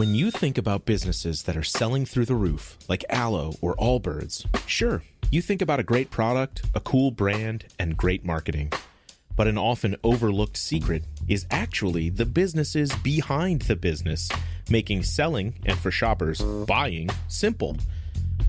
When you think about businesses that are selling through the roof, like Aloe or Allbirds, sure, you think about a great product, a cool brand, and great marketing. But an often overlooked secret is actually the businesses behind the business, making selling, and for shoppers, buying, simple.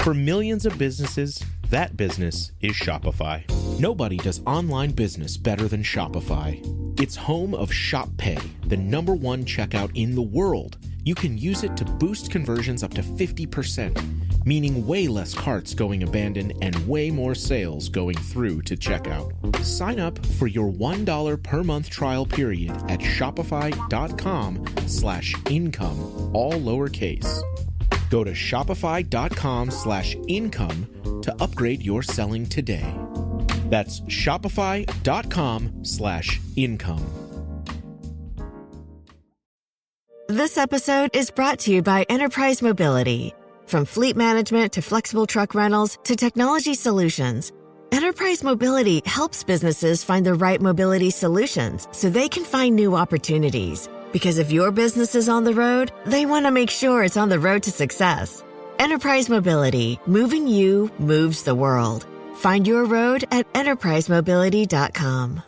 For millions of businesses, that business is Shopify. Nobody does online business better than Shopify. It's home of Shop Pay, the #1 checkout in the world. You can use it to boost conversions up to 50%, meaning way less carts going abandoned and way more sales going through to checkout. Sign up for your $1 per month trial period at shopify.com/income, all lowercase. Go to shopify.com/income to upgrade your selling today. That's shopify.com/income. This episode is brought to you by Enterprise Mobility. From fleet management to flexible truck rentals to technology solutions, Enterprise Mobility helps businesses find the right mobility solutions so they can find new opportunities. Because if your business is on the road, they want to make sure it's on the road to success. Enterprise Mobility, moving you moves the world. Find your road at enterprisemobility.com.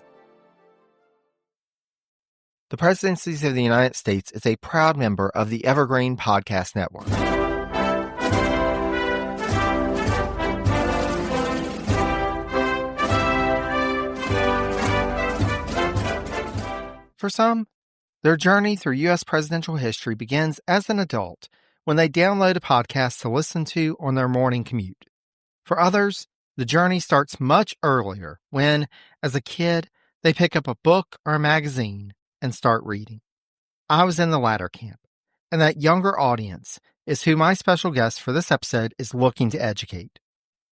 The Presidencies of the United States is a proud member of the Evergreen Podcast Network. For some, their journey through U.S. presidential history begins as an adult when they download a podcast to listen to on their morning commute. For others, the journey starts much earlier when, as a kid, they pick up a book or a magazine and start reading. I was in the latter camp, and that younger audience is who my special guest for this episode is looking to educate.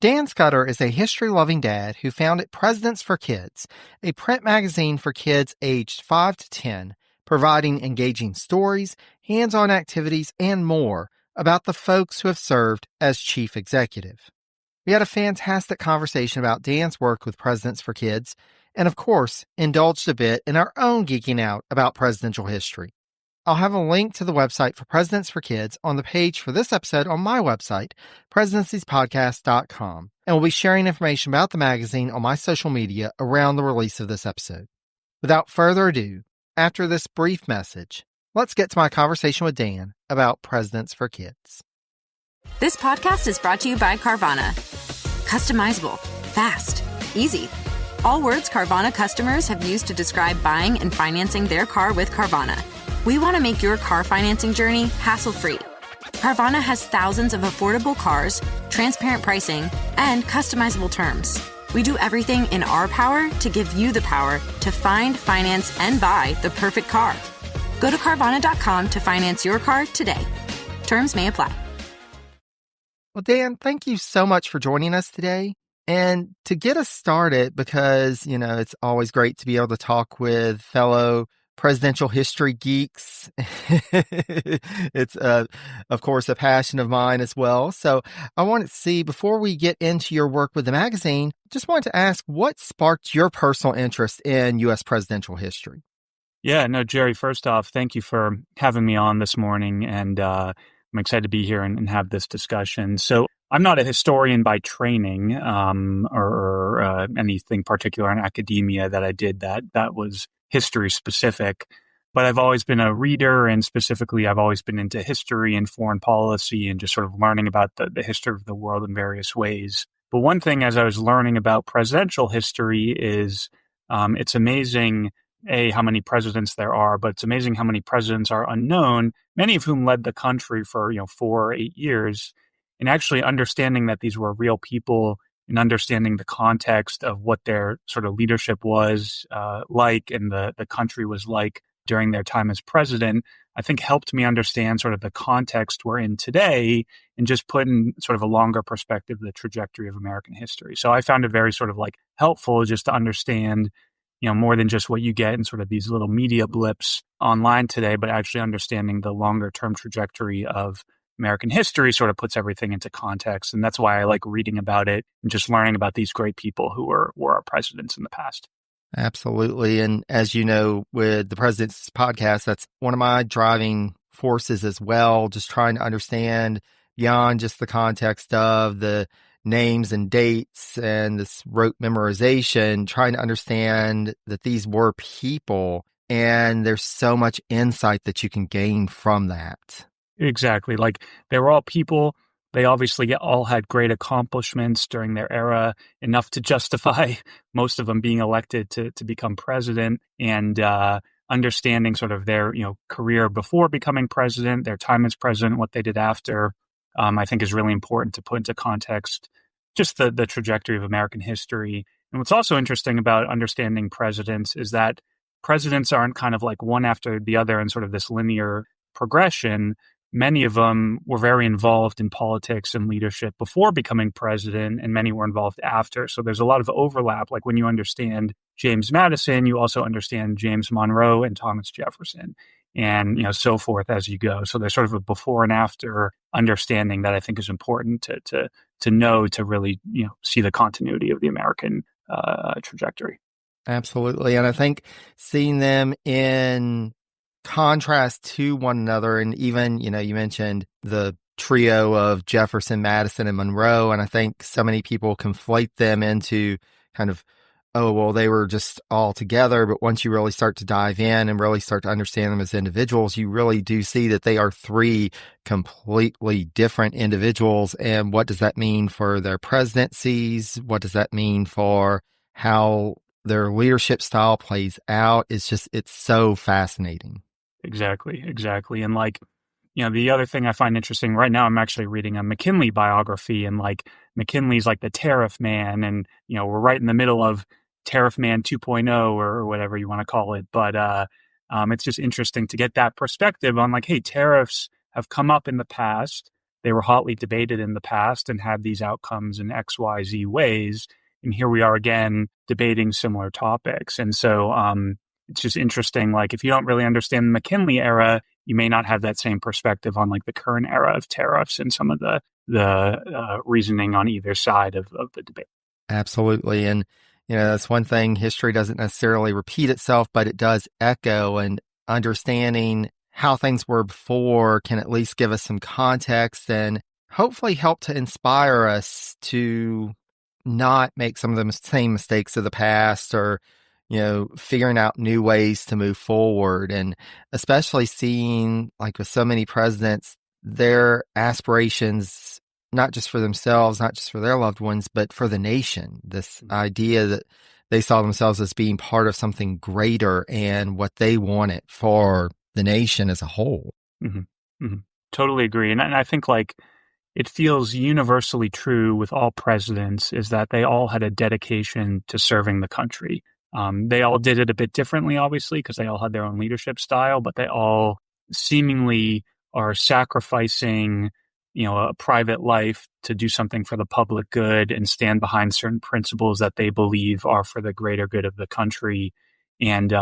Dan Scudder is a history-loving dad who founded Presidents for Kids, a print magazine for kids aged 5 to 10, providing engaging stories, hands-on activities, and more about the folks who have served as chief executive. We had a fantastic conversation about Dan's work with Presidents for Kids, and of course, indulged a bit in our own geeking out about presidential history. I'll have a link to the website for Presidents for Kids on the page for this episode on my website, presidenciespodcast.com, and we'll be sharing information about the magazine on my social media around the release of this episode. Without further ado, after this brief message, let's get to my conversation with Dan about Presidents for Kids. This podcast is brought to you by Carvana. Customizable, fast, easy. All words Carvana customers have used to describe buying and financing their car with Carvana. We want to make your car financing journey hassle-free. Carvana has thousands of affordable cars, transparent pricing, and customizable terms. We do everything in our power to give you the power to find, finance, and buy the perfect car. Go to Carvana.com to finance your car today. Terms may apply. Well, Dan, thank you so much for joining us today. And to get us started, because, it's always great to be able to talk with fellow presidential history geeks. It's, of course, a passion of mine as well. So I wanted to see, before we get into your work with the magazine, just wanted to ask, what sparked your personal interest in U.S. presidential history? Yeah, no, Jerry, first off, thank you for having me on this morning. And I'm excited to be here and have this discussion. So I'm not a historian by training or anything particular in academia that I did that was history specific, but I've always been a reader, and specifically I've always been into history and foreign policy and just sort of learning about the history of the world in various ways. But one thing as I was learning about presidential history is it's amazing, how many presidents there are, but it's amazing how many presidents are unknown, many of whom led the country for 4 or 8 years. And actually understanding that these were real people and understanding the context of what their sort of leadership was like and the country was like during their time as president, I think helped me understand sort of the context we're in today and just put in sort of a longer perspective the trajectory of American history. So I found it very sort of like helpful just to understand, more than just what you get in sort of these little media blips online today, but actually understanding the longer term trajectory of American history sort of puts everything into context. And that's why I like reading about it and just learning about these great people who were our presidents in the past. Absolutely. And as you know, with the President's Podcast, that's one of my driving forces as well, just trying to understand beyond just the context of the names and dates and this rote memorization, trying to understand that these were people and there's so much insight that you can gain from that. Exactly. Like they were all people. They obviously all had great accomplishments during their era, enough to justify most of them being elected to become president, and understanding sort of their career before becoming president, their time as president, what they did after, I think is really important to put into context just the trajectory of American history. And what's also interesting about understanding presidents is that presidents aren't kind of like one after the other in sort of this linear progression. Many of them were very involved in politics and leadership before becoming president, and many were involved after. So there's a lot of overlap. Like when you understand James Madison, you also understand James Monroe and Thomas Jefferson, and so forth as you go. So there's sort of a before and after understanding that I think is important to know, to really see the continuity of the American trajectory. Absolutely. And I think seeing them in contrast to one another, and even, you mentioned the trio of Jefferson, Madison, and Monroe, and I think so many people conflate them into kind of, oh, well, they were just all together, but once you really start to dive in and really start to understand them as individuals, you really do see that they are three completely different individuals. And what does that mean for their presidencies? What does that mean for how their leadership style plays out? It's so fascinating. Exactly. And the other thing I find interesting right now, I'm actually reading a McKinley biography, and McKinley's like the tariff man, and we're right in the middle of Tariff Man 2.0 or whatever you want to call it. But it's just interesting to get that perspective on hey, tariffs have come up in the past. They were hotly debated in the past and had these outcomes in XYZ ways. And here we are again debating similar topics. And so it's just interesting. If you don't really understand the McKinley era, you may not have that same perspective on the current era of tariffs and some of the reasoning on either side of the debate. Absolutely. And, that's one thing. History doesn't necessarily repeat itself, but it does echo, and understanding how things were before can at least give us some context and hopefully help to inspire us to not make some of the same mistakes of the past, or figuring out new ways to move forward. And especially seeing, with so many presidents, their aspirations, not just for themselves, not just for their loved ones, but for the nation. This idea that they saw themselves as being part of something greater and what they wanted for the nation as a whole. Mm-hmm. Mm-hmm. Totally agree. And I think it feels universally true with all presidents is that they all had a dedication to serving the country. They all did it a bit differently, obviously, because they all had their own leadership style, but they all seemingly are sacrificing, a private life to do something for the public good and stand behind certain principles that they believe are for the greater good of the country. And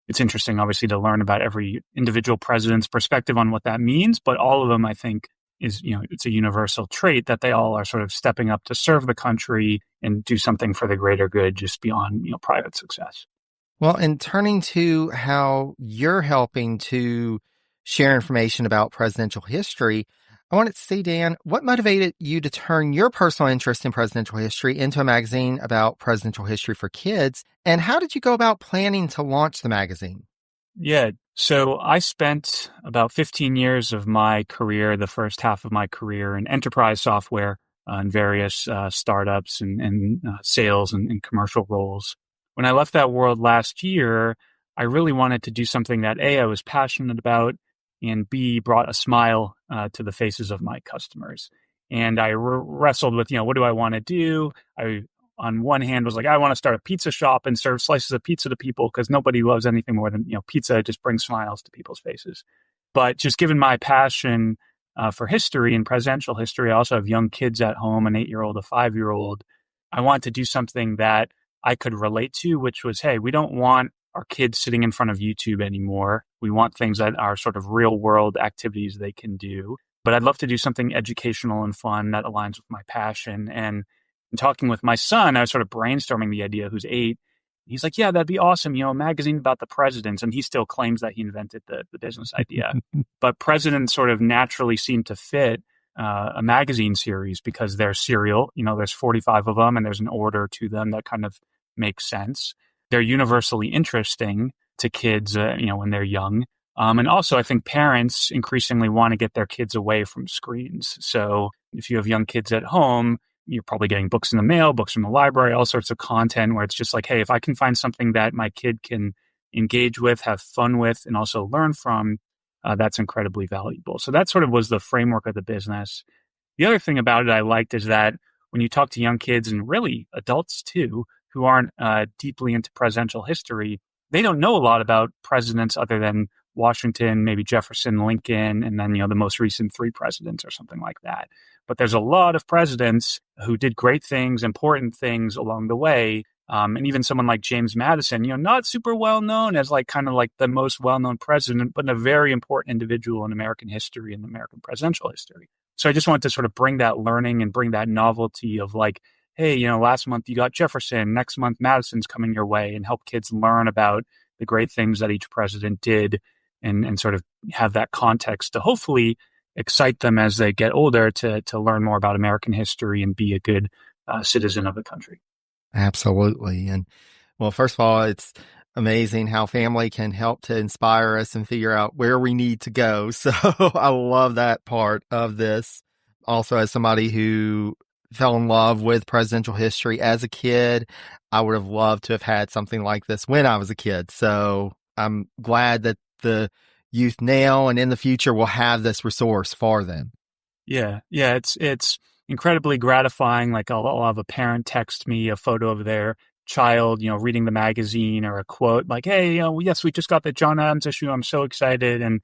it's interesting, obviously, to learn about every individual president's perspective on what that means, but all of them, I think, is, it's a universal trait that they all are sort of stepping up to serve the country and do something for the greater good just beyond, private success. Well, and turning to how you're helping to share information about presidential history, I wanted to see, Dan, what motivated you to turn your personal interest in presidential history into a magazine about presidential history for kids? And how did you go about planning to launch the magazine? Yeah. So I spent about 15 years of my career, the first half of my career, in enterprise software and various startups and sales and commercial roles. When I left that world last year, I really wanted to do something that A, I was passionate about, and B, brought a smile to the faces of my customers. And I wrestled with, what do I want to do? I, on one hand, was I want to start a pizza shop and serve slices of pizza to people because nobody loves anything more than, pizza just brings smiles to people's faces. But just given my passion for history and presidential history, I also have young kids at home, an 8-year-old, a 5-year-old. I want to do something that I could relate to, which was, hey, we don't want our kids sitting in front of YouTube anymore. We want things that are sort of real world activities they can do. But I'd love to do something educational and fun that aligns with my passion. And in talking with my son, I was sort of brainstorming the idea, who's 8. He's like, yeah, that'd be awesome. A magazine about the presidents. And he still claims that he invented the business idea. But presidents sort of naturally seem to fit a magazine series because they're serial. There's 45 of them and there's an order to them that kind of makes sense. They're universally interesting to kids, when they're young. And also, I think parents increasingly want to get their kids away from screens. So if you have young kids at home, you're probably getting books in the mail, books from the library, all sorts of content where it's just like, hey, if I can find something that my kid can engage with, have fun with, and also learn from, that's incredibly valuable. So that sort of was the framework of the business. The other thing about it I liked is that when you talk to young kids and really adults too, who aren't deeply into presidential history, they don't know a lot about presidents other than Washington, maybe Jefferson, Lincoln, and then, the most recent 3 presidents or something like that. But there's a lot of presidents who did great things, important things along the way. And even someone like James Madison, not super well known as kind of the most well-known president, but a very important individual in American history and American presidential history. So I just wanted to sort of bring that learning and bring that novelty of hey, last month you got Jefferson, next month Madison's coming your way, and help kids learn about the great things that each president did and sort of have that context to hopefully excite them as they get older to learn more about American history and be a good citizen of the country. Absolutely. And well, first of all, it's amazing how family can help to inspire us and figure out where we need to go. So I love that part of this. Also, as somebody who fell in love with presidential history as a kid, I would have loved to have had something like this when I was a kid. So I'm glad that the youth now and in the future will have this resource for them. Yeah. It's incredibly gratifying. I'll have a parent text me a photo of their child, reading the magazine or a quote hey, yes, we just got the John Adams issue. I'm so excited. And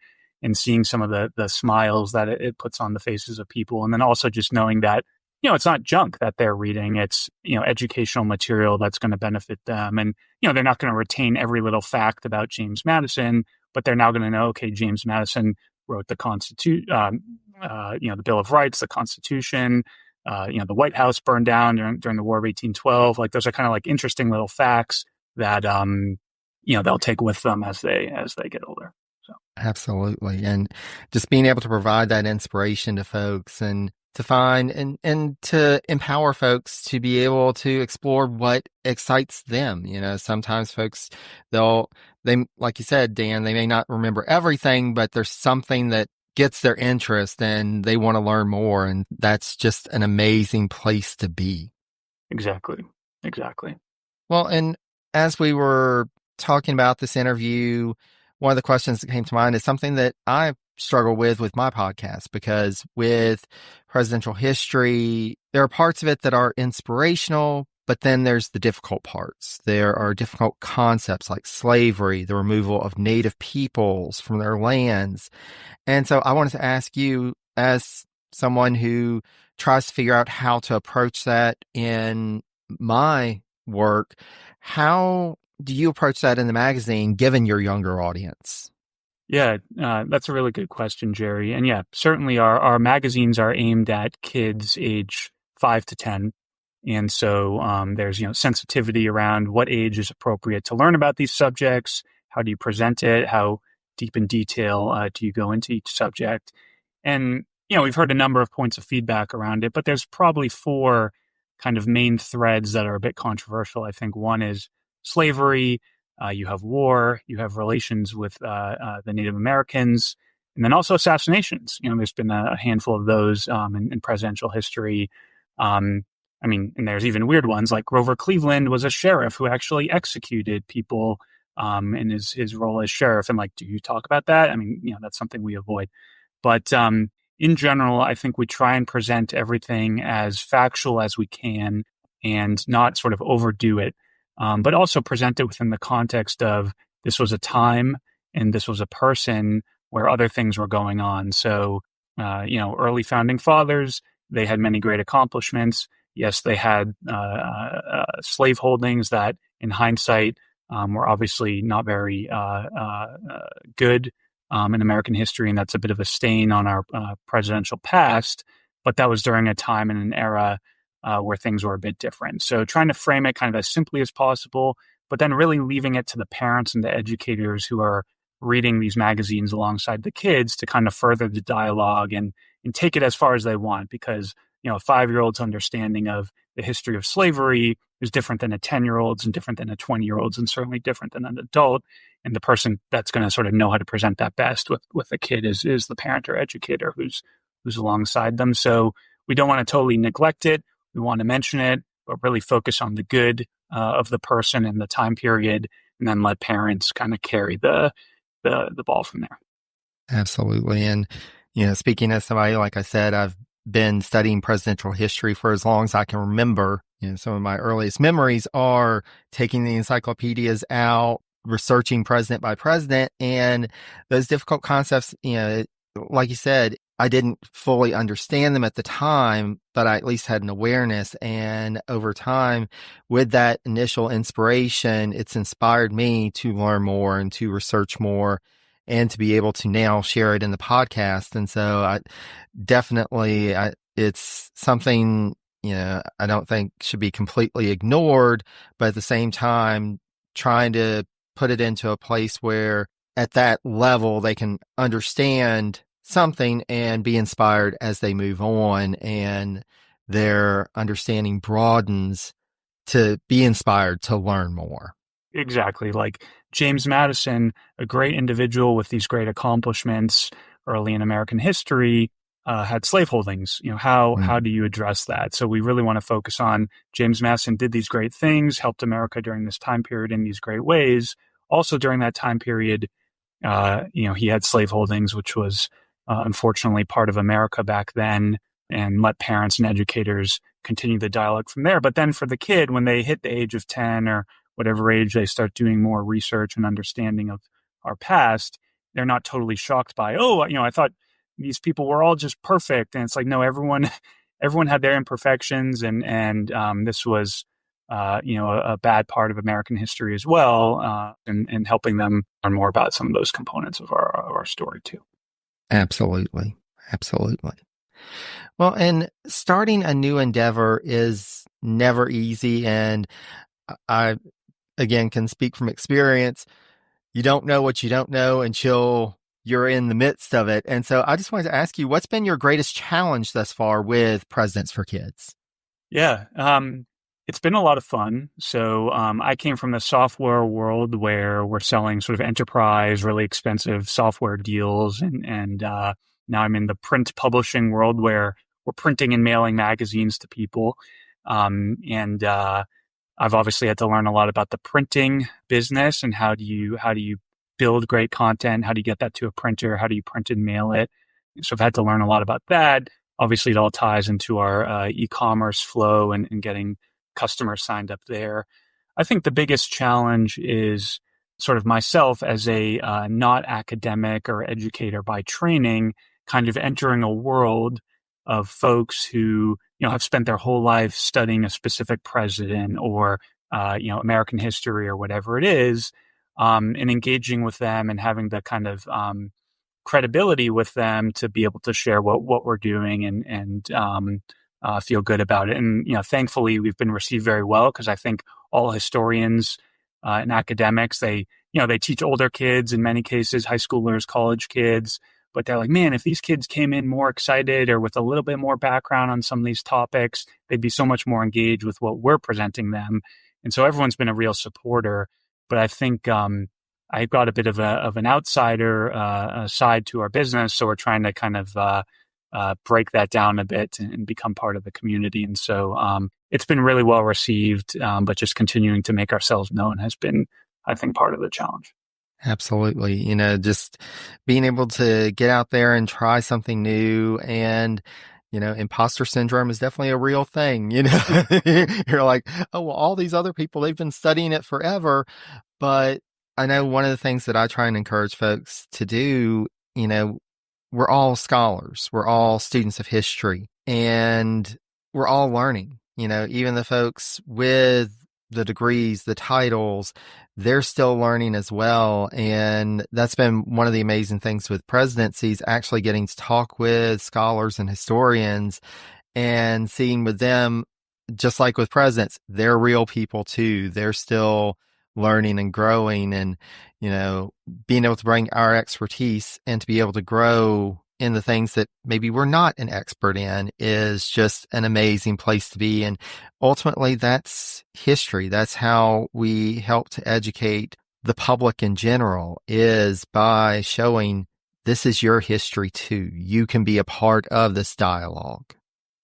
seeing some of the smiles that it puts on the faces of people. And then also just knowing that, it's not junk that they're reading. It's, educational material that's going to benefit them. And, they're not going to retain every little fact about James Madison, but they're now going to know, okay, James Madison wrote the Constitution, the Bill of Rights, the Constitution, the White House burned down during the War of 1812. Those are kind of interesting little facts that, they'll take with them as they get older. So. Absolutely. And just being able to provide that inspiration to folks and to find and to empower folks to be able to explore what excites them. Sometimes folks, they, like you said, Dan, they may not remember everything, but there's something that gets their interest and they want to learn more. And that's just an amazing place to be. Exactly. Well, and as we were talking about this interview, one of the questions that came to mind is something that I struggle with my podcast, because with presidential history, there are parts of it that are inspirational, but then there's the difficult parts. There are difficult concepts like slavery, the removal of native peoples from their lands. And so I wanted to ask you, as someone who tries to figure out how to approach that in my work, how do you approach that in the magazine, given your younger audience? Yeah, that's a really good question, Jerry. And yeah, certainly our magazines are aimed at kids age 5 to 10. And so there's, sensitivity around what age is appropriate to learn about these subjects. How do you present it? How deep in detail do you go into each subject? And, we've heard a number of points of feedback around it, but there's probably 4 kind of main threads that are a bit controversial. I think one is slavery. You have war, you have relations with the Native Americans, and then also assassinations. There's been a handful of those in presidential history. And there's even weird ones like Grover Cleveland was a sheriff who actually executed people in his role as sheriff. And do you talk about that? That's something we avoid. But in general, I think we try and present everything as factual as we can and not sort of overdo it. But also present it within the context of this was a time and this was a person where other things were going on. So, early founding fathers, they had many great accomplishments. Yes, they had slave holdings that in hindsight were obviously not very good in American history. And that's a bit of a stain on our presidential past. But that was during a time and an era where things were a bit different. So trying to frame it kind of as simply as possible, but then really leaving it to the parents and the educators who are reading these magazines alongside the kids to kind of further the dialogue and take it as far as they want, because a 5-year-old's understanding of the history of slavery is different than a 10-year-old's and different than a 20-year-old's and certainly different than an adult. And the person that's going to sort of know how to present that best with the kid is the parent or educator who's alongside them. So we don't want to totally neglect it. We want to mention it, but really focus on the good of the person and the time period, and then let parents kind of carry the ball from there. Absolutely. And, speaking as somebody, like I said, I've been studying presidential history for as long as I can remember. Some of my earliest memories are taking the encyclopedias out, researching president by president, and those difficult concepts, like you said, I didn't fully understand them at the time, but I at least had an awareness. And over time, with that initial inspiration, it's inspired me to learn more and to research more and to be able to now share it in the podcast. And so it's something, I don't think should be completely ignored, but at the same time, trying to put it into a place where at that level, they can understand something and be inspired as they move on, and their understanding broadens to be inspired to learn more. Exactly. Like James Madison, a great individual with these great accomplishments early in American history, had slaveholdings. How do you address that? So we really want to focus on James Madison did these great things, helped America during this time period in these great ways. Also during that time period, he had slaveholdings, which was unfortunately part of America back then, and let parents and educators continue the dialogue from there. But then for the kid, when they hit the age of 10 or whatever age they start doing more research and understanding of our past, they're not totally shocked by, I thought these people were all just perfect. And it's like, no, everyone had their imperfections, and this was, a bad part of American history as well, and helping them learn more about some of those components of our story too. Absolutely. Well, and starting a new endeavor is never easy. And I, again, can speak from experience. You don't know what you don't know until you're in the midst of it. And so I just wanted to ask you, what's been your greatest challenge thus far with Presidents for Kids? Yeah. It's been a lot of fun. So I came from the software world where we're selling sort of enterprise, really expensive software deals. And now I'm in the print publishing world where we're printing and mailing magazines to people. And I've obviously had to learn a lot about the printing business and how do you build great content? How do you get that to a printer? How do you print and mail it? So I've had to learn a lot about that. Obviously, it all ties into our e-commerce flow and getting customers signed up there. I think the biggest challenge is sort of myself as a not academic or educator by training, kind of entering a world of folks who, have spent their whole life studying a specific president or, American history or whatever it is, and engaging with them and having the kind of credibility with them to be able to share what we're doing and feel good about it. And, thankfully we've been received very well, because I think all historians and academics, they teach older kids in many cases, high schoolers, college kids, but they're like, man, if these kids came in more excited or with a little bit more background on some of these topics, they'd be so much more engaged with what we're presenting them. And so everyone's been a real supporter. But I think I've got a bit of an outsider side to our business. So we're trying to kind of break that down a bit and become part of the community. And so it's been really well received, but just continuing to make ourselves known has been, I think, part of the challenge. Absolutely. Just being able to get out there and try something new, and, imposter syndrome is definitely a real thing. You're like, oh, well, all these other people, they've been studying it forever. But I know one of the things that I try and encourage folks to do, we're all scholars, we're all students of history, and we're all learning. Even the folks with the degrees, the titles, they're still learning as well. And that's been one of the amazing things with presidencies, actually getting to talk with scholars and historians and seeing with them, just like with presidents, they're real people too. They're still learning and growing and, being able to bring our expertise and to be able to grow in the things that maybe we're not an expert in is just an amazing place to be. And ultimately, that's history. That's how we help to educate the public in general, is by showing this is your history too. You can be a part of this dialogue.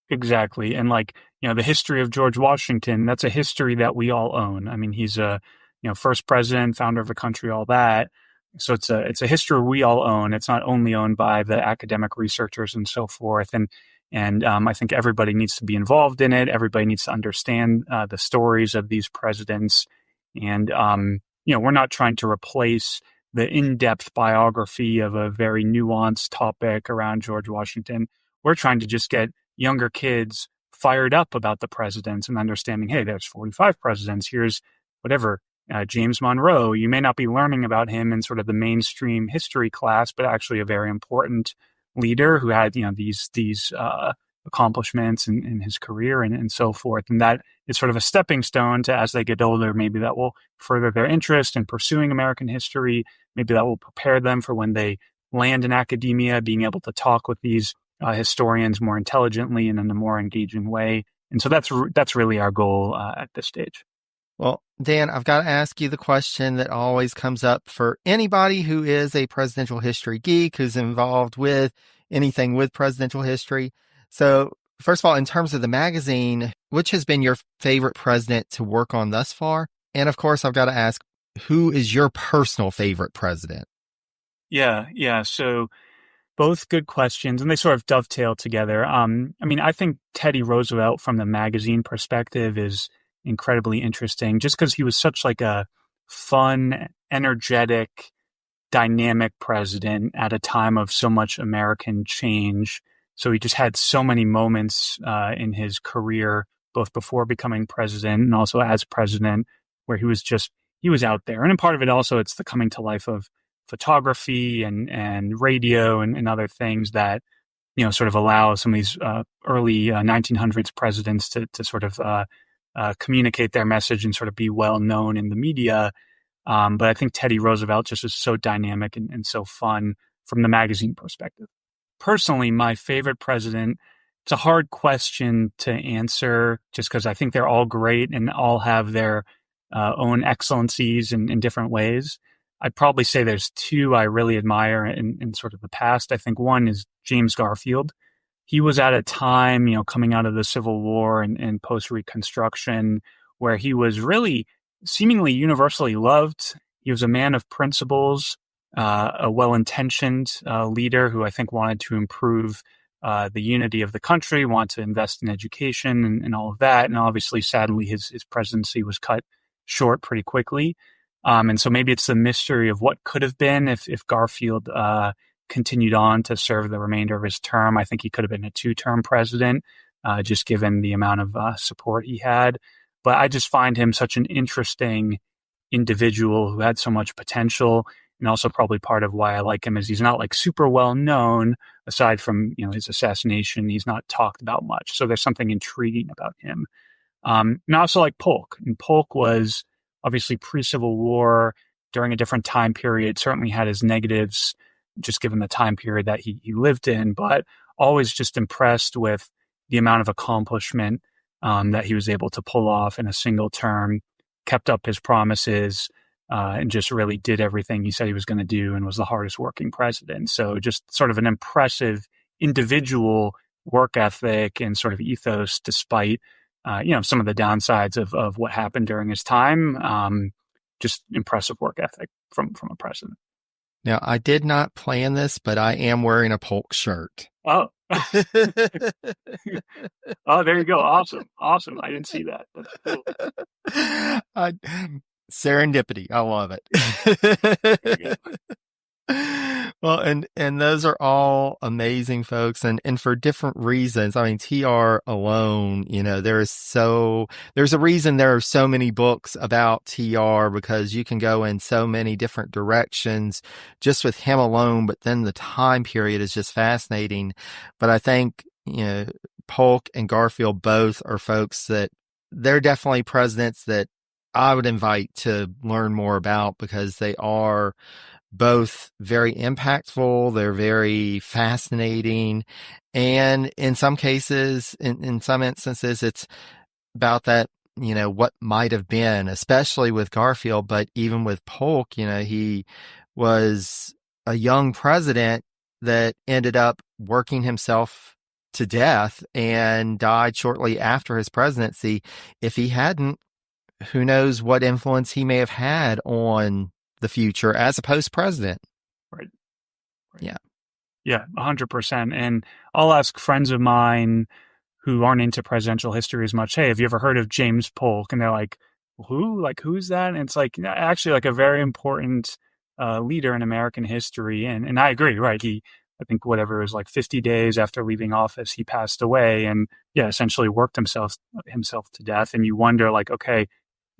Exactly. And the history of George Washington, that's a history that we all own. I mean, he's a, first president, founder of the country, all that. So it's a history we all own. It's not only owned by the academic researchers and so forth. And I think everybody needs to be involved in it. Everybody needs to understand the stories of these presidents. And, we're not trying to replace the in-depth biography of a very nuanced topic around George Washington. We're trying to just get younger kids fired up about the presidents and understanding, hey, there's 45 presidents. Here's whatever, James Monroe. You may not be learning about him in sort of the mainstream history class, but actually a very important leader who had, these accomplishments in his career and so forth. And that is sort of a stepping stone to, as they get older, maybe that will further their interest in pursuing American history. Maybe that will prepare them for when they land in academia, being able to talk with these historians more intelligently and in a more engaging way. And so that's really our goal at this stage. Well, Dan, I've got to ask you the question that always comes up for anybody who is a presidential history geek, who's involved with anything with presidential history. So first of all, in terms of the magazine, which has been your favorite president to work on thus far? And of course, I've got to ask, who is your personal favorite president? Yeah. So both good questions, and they sort of dovetail together. I think Teddy Roosevelt from the magazine perspective is incredibly interesting just because he was such a fun, energetic, dynamic president at a time of so much American change. So he just had so many moments in his career, both before becoming president and also as president, where he was out there. And in part of it also, it's the coming to life of photography and radio and other things that, sort of allow some of these early 1900s presidents to sort of communicate their message and sort of be well known in the media. But I think Teddy Roosevelt just is so dynamic and so fun from the magazine perspective. Personally, my favorite president, it's a hard question to answer just because I think they're all great and all have their own excellencies in different ways. I'd probably say there's two I really admire in sort of the past. I think one is James Garfield. He was at a time, coming out of the Civil War and post-Reconstruction, where he was really seemingly universally loved. He was a man of principles, a well-intentioned leader who I think wanted to improve the unity of the country, wanted to invest in education and all of that. And obviously, sadly, his presidency was cut short pretty quickly. And so maybe it's the mystery of what could have been if Garfield continued on to serve the remainder of his term. I think he could have been a 2-term president, just given the amount of support he had. But I just find him such an interesting individual who had so much potential. And also probably part of why I like him is he's not super well known. Aside from, his assassination, he's not talked about much. So there's something intriguing about him. And I also like Polk. And Polk was obviously pre-Civil War, during a different time period, certainly had his negatives, just given the time period that he lived in, but always just impressed with the amount of accomplishment that he was able to pull off in a single term, kept up his promises, and just really did everything he said he was going to do and was the hardest working president. So just sort of an impressive individual work ethic and sort of ethos, despite some of the downsides of what happened during his time. Just impressive work ethic from a president. Now, I did not plan this, but I am wearing a Polk shirt. Oh. Oh, there you go. Awesome. I didn't see that. That's cool. Serendipity. I love it. Well, and those are all amazing folks, and for different reasons. I mean, TR alone, there's a reason there are so many books about TR, because you can go in so many different directions just with him alone. But then the time period is just fascinating. But I think, Polk and Garfield both are folks that they're definitely presidents that I would invite to learn more about, because they are both very impactful. They're very fascinating. And in some cases, in some instances, it's about that, what might have been, especially with Garfield, but even with Polk, he was a young president that ended up working himself to death and died shortly after his presidency. If he hadn't, who knows what influence he may have had on the future as a post-president. Right. Yeah. Yeah, 100%. And I'll ask friends of mine who aren't into presidential history as much, hey, have you ever heard of James Polk? And they're like, who? Like, who's that? And it's like, actually, like a very important leader in American history. And I agree, right? I think whatever it was, like 50 days after leaving office, he passed away and, yeah, essentially worked himself to death. And you wonder, like, okay,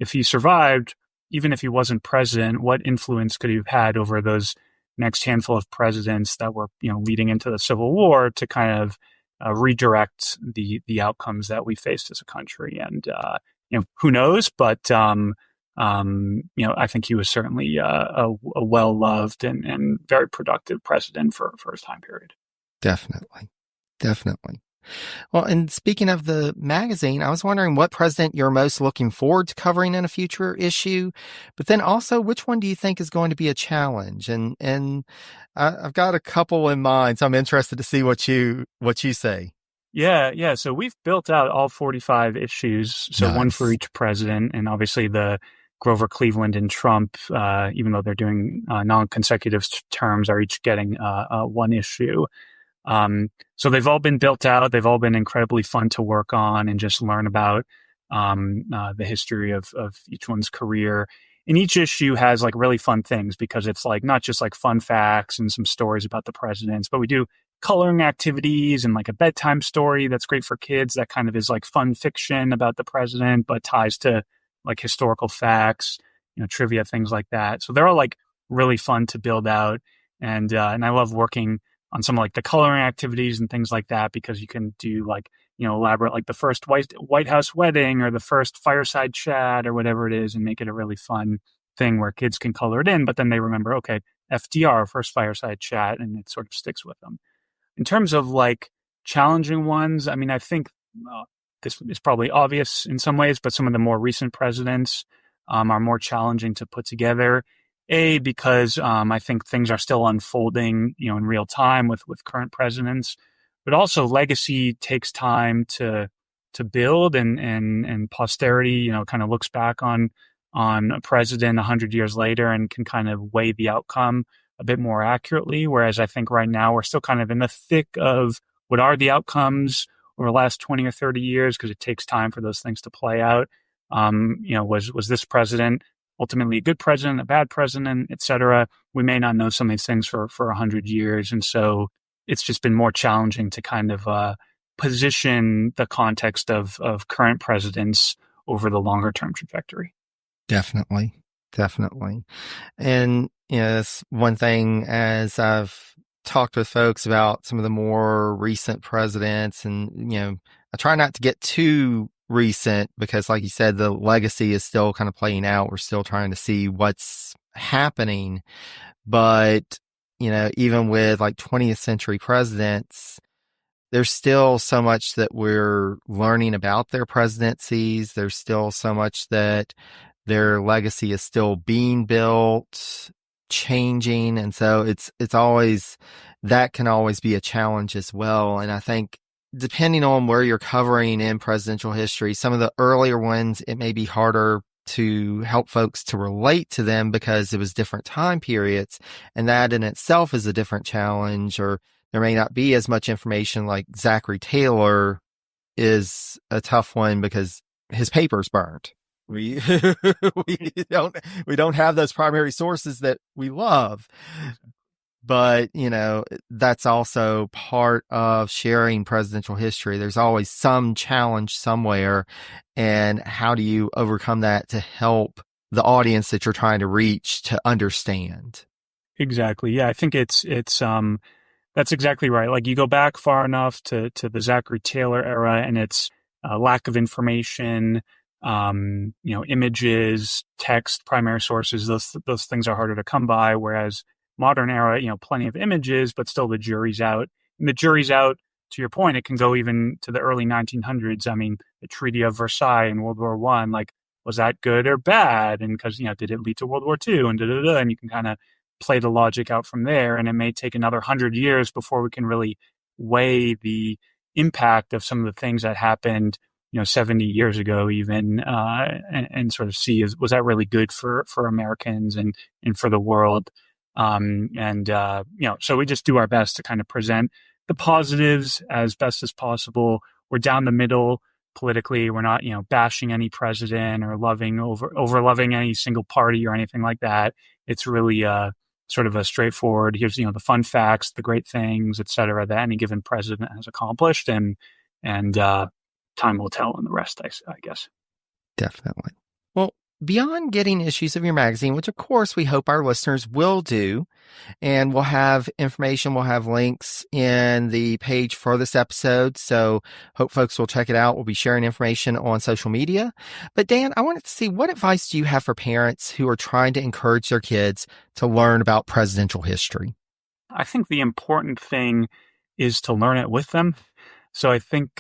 if he survived, even if he wasn't president, what influence could he have had over those next handful of presidents that were, leading into the Civil War to kind of redirect the outcomes that we faced as a country? And who knows? But I think he was certainly a well loved and very productive president for his time period. Definitely. Well, and speaking of the magazine, I was wondering what president you're most looking forward to covering in a future issue, but then also which one do you think is going to be a challenge? And I've got a couple in mind, so I'm interested to see what you say. Yeah. So we've built out all 45 issues, so Nice. One for each president, and obviously the Grover Cleveland and Trump, even though they're doing non-consecutive terms, are each getting one issue. So they've all been built out. They've all been incredibly fun to work on and just learn about the history of each one's career. And each issue has like really fun things, because it's like not just like fun facts and some stories about the presidents, but we do coloring activities and like a bedtime story that's great for kids that kind of is like fun fiction about the president, but ties to like historical facts, trivia, things like that. So they're all like really fun to build out. And I love working on some like the coloring activities and things like that, because you can do like, elaborate, like the first White House wedding or the first fireside chat or whatever it is, and make it a really fun thing where kids can color it in, but then they remember, okay, FDR, first fireside chat, and it sort of sticks with them. In terms of like challenging ones, I mean, I think this is probably obvious in some ways, but some of the more recent presidents are more challenging to put together. Because I think things are still unfolding, in real time with current presidents, but also legacy takes time to build, and posterity, kind of looks back on a president 100 years later and can kind of weigh the outcome a bit more accurately. Whereas I think right now we're still kind of in the thick of what are the outcomes over the last 20 or 30 years, because it takes time for those things to play out. Was this president ultimately a good president, a bad president, et cetera? We may not know some of these things for 100 years. And so it's just been more challenging to kind of position the context of current presidents over the longer term trajectory. Definitely. And, it's one thing, as I've talked with folks about some of the more recent presidents, and, I try not to get too recent, because like you said, the legacy is still kind of playing out. We're still trying to see what's happening. But, even with like 20th century presidents, there's still so much that we're learning about their presidencies. There's still so much that their legacy is still being built, changing. And so it's always, that can always be a challenge as well. And I think depending on where you're covering in presidential history, some of the earlier ones, it may be harder to help folks to relate to them because it was different time periods. And that in itself is a different challenge. Or there may not be as much information. Like Zachary Taylor is a tough one because his paper's burned. We don't have those primary sources that we love. But, that's also part of sharing presidential history. There's always some challenge somewhere. And how do you overcome that to help the audience that you're trying to reach to understand? Exactly. Yeah, I think it's that's exactly right. Like you go back far enough to the Zachary Taylor era, and it's lack of information, images, text, primary sources. Those things are harder to come by. Whereas modern era, plenty of images, but still the jury's out. And the jury's out, to your point, it can go even to the early 1900s. I mean, the Treaty of Versailles in World War I, like, was that good or bad? And because, did it lead to World War II? And and you can kind of play the logic out from there. And it may take another 100 years before we can really weigh the impact of some of the things that happened 70 years ago even, and sort of see, was that really good for Americans and for the world? So we just do our best to kind of present the positives as best as possible. We're down the middle politically. We're not, bashing any president or over loving any single party or anything like that. It's really sort of a straightforward, here's, the fun facts, the great things, et cetera, that any given president has accomplished. And time will tell on the rest, I guess. Definitely. Well, beyond getting issues of your magazine, which of course we hope our listeners will do, and we'll have information, we'll have links in the page for this episode, so hope folks will check it out. We'll be sharing information on social media. But Dan, I wanted to see, what advice do you have for parents who are trying to encourage their kids to learn about presidential history? I think the important thing is to learn it with them. So I think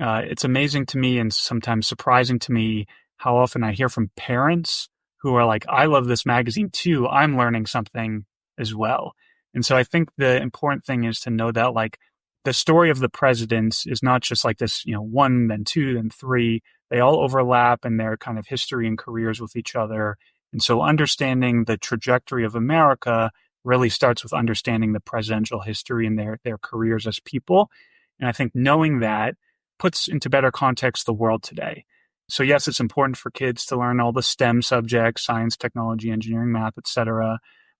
it's amazing to me and sometimes surprising to me how often I hear from parents who are like, I love this magazine too. I'm learning something as well. And so I think the important thing is to know that, like, the story of the presidents is not just like this, one, then two, then three. They all overlap in their kind of history and careers with each other. And so understanding the trajectory of America really starts with understanding the presidential history and their careers as people. And I think knowing that puts into better context the world today. So yes, it's important for kids to learn all the STEM subjects, science, technology, engineering, math, et cetera.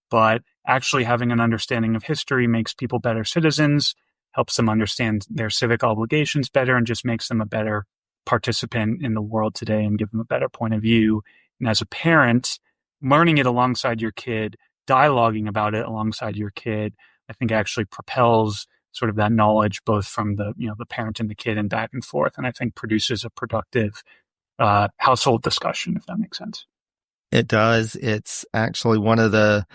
But actually having an understanding of history makes people better citizens, helps them understand their civic obligations better, and just makes them a better participant in the world today and give them a better point of view. And as a parent, learning it alongside your kid, dialoguing about it alongside your kid, I think actually propels sort of that knowledge both from the parent and the kid and back and forth. And I think produces a productive household discussion, if that makes sense. It does. It's actually one of the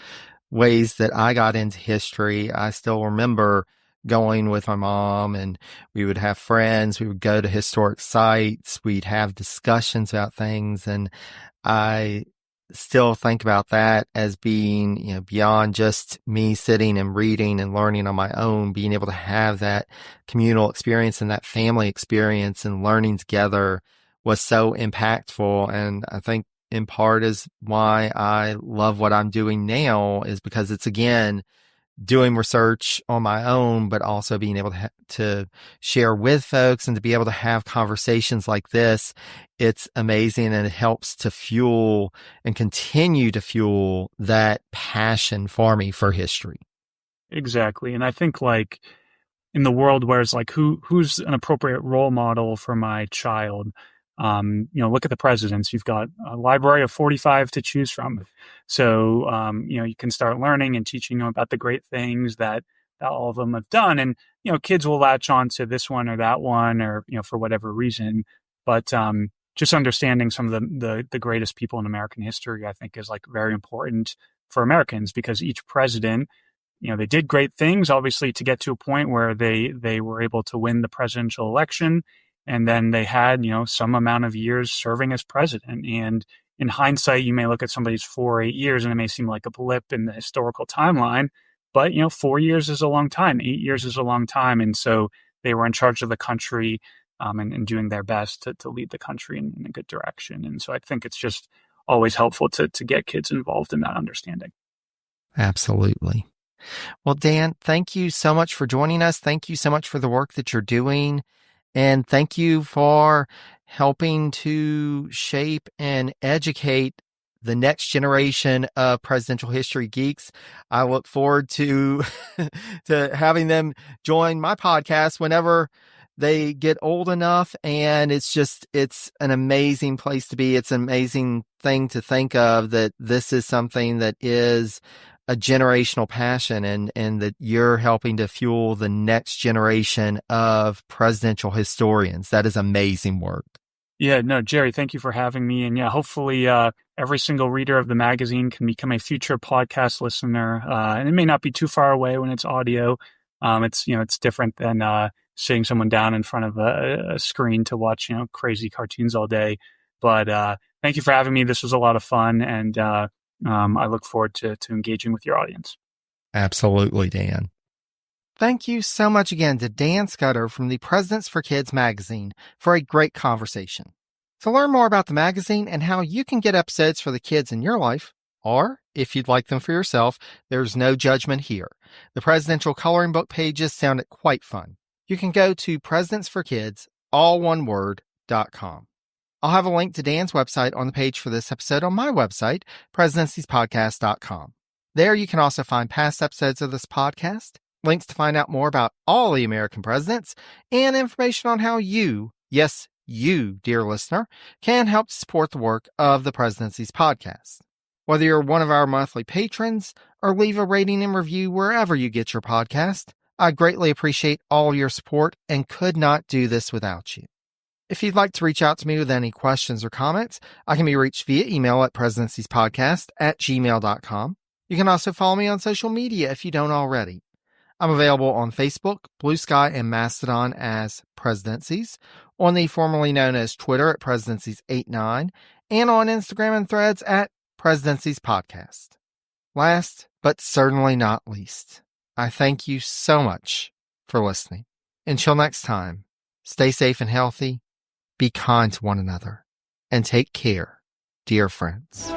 ways that I got into history. I still remember going with my mom, and we would have friends. We would go to historic sites. We'd have discussions about things. And I still think about that as being, beyond just me sitting and reading and learning on my own, being able to have that communal experience and that family experience and learning together was so impactful. And I think in part is why I love what I'm doing now, is because it's, again, doing research on my own, but also being able to share with folks and to be able to have conversations like this. It's amazing, and it helps to fuel and continue to fuel that passion for me for history. Exactly. And I think, like, in the world where it's like, who's an appropriate role model for my child? Look at the presidents. You've got a library of 45 to choose from. So, you can start learning and teaching them about the great things that all of them have done. And, kids will latch on to this one or that one, or, for whatever reason. But just understanding some of the greatest people in American history, I think, is like very important for Americans, because each president, they did great things, obviously, to get to a point where they were able to win the presidential election. And then they had, some amount of years serving as president. And in hindsight, you may look at somebody's 4 or 8 years and it may seem like a blip in the historical timeline. But, 4 years is a long time. 8 years is a long time. And so they were in charge of the country and doing their best to lead the country in a good direction. And so I think it's just always helpful to get kids involved in that understanding. Absolutely. Well, Dan, thank you so much for joining us. Thank you so much for the work that you're doing. And thank you for helping to shape and educate the next generation of presidential history geeks. I look forward to to having them join my podcast whenever they get old enough. And it's an amazing place to be. It's an amazing thing to think of, that this is something that is a generational passion, and that you're helping to fuel the next generation of presidential historians. That is amazing work. Yeah, no, Jerry, thank you for having me. And yeah, hopefully every single reader of the magazine can become a future podcast listener. And it may not be too far away when it's audio. It's different than sitting someone down in front of a screen to watch, crazy cartoons all day. But thank you for having me. This was a lot of fun. And I look forward to engaging with your audience. Absolutely, Dan. Thank you so much again to Dan Scudder from the Presidents for Kids magazine for a great conversation. To learn more about the magazine and how you can get episodes for the kids in your life, or if you'd like them for yourself, there's no judgment here. The presidential coloring book pages sounded quite fun. You can go to presidentsforkids.com. I'll have a link to Dan's website on the page for this episode on my website, presidenciespodcast.com. There you can also find past episodes of this podcast, links to find out more about all the American presidents, and information on how you, yes, you, dear listener, can help support the work of the Presidency's podcast. Whether you're one of our monthly patrons or leave a rating and review wherever you get your podcast, I greatly appreciate all your support and could not do this without you. If you'd like to reach out to me with any questions or comments, I can be reached via email at presidenciespodcast@gmail.com. You can also follow me on social media if you don't already. I'm available on Facebook, Blue Sky, and Mastodon as Presidencies, on the formerly known as Twitter at Presidencies89, and on Instagram and Threads at Presidencies Podcast. Last, but certainly not least, I thank you so much for listening. Until next time, stay safe and healthy, be kind to one another, and take care, dear friends.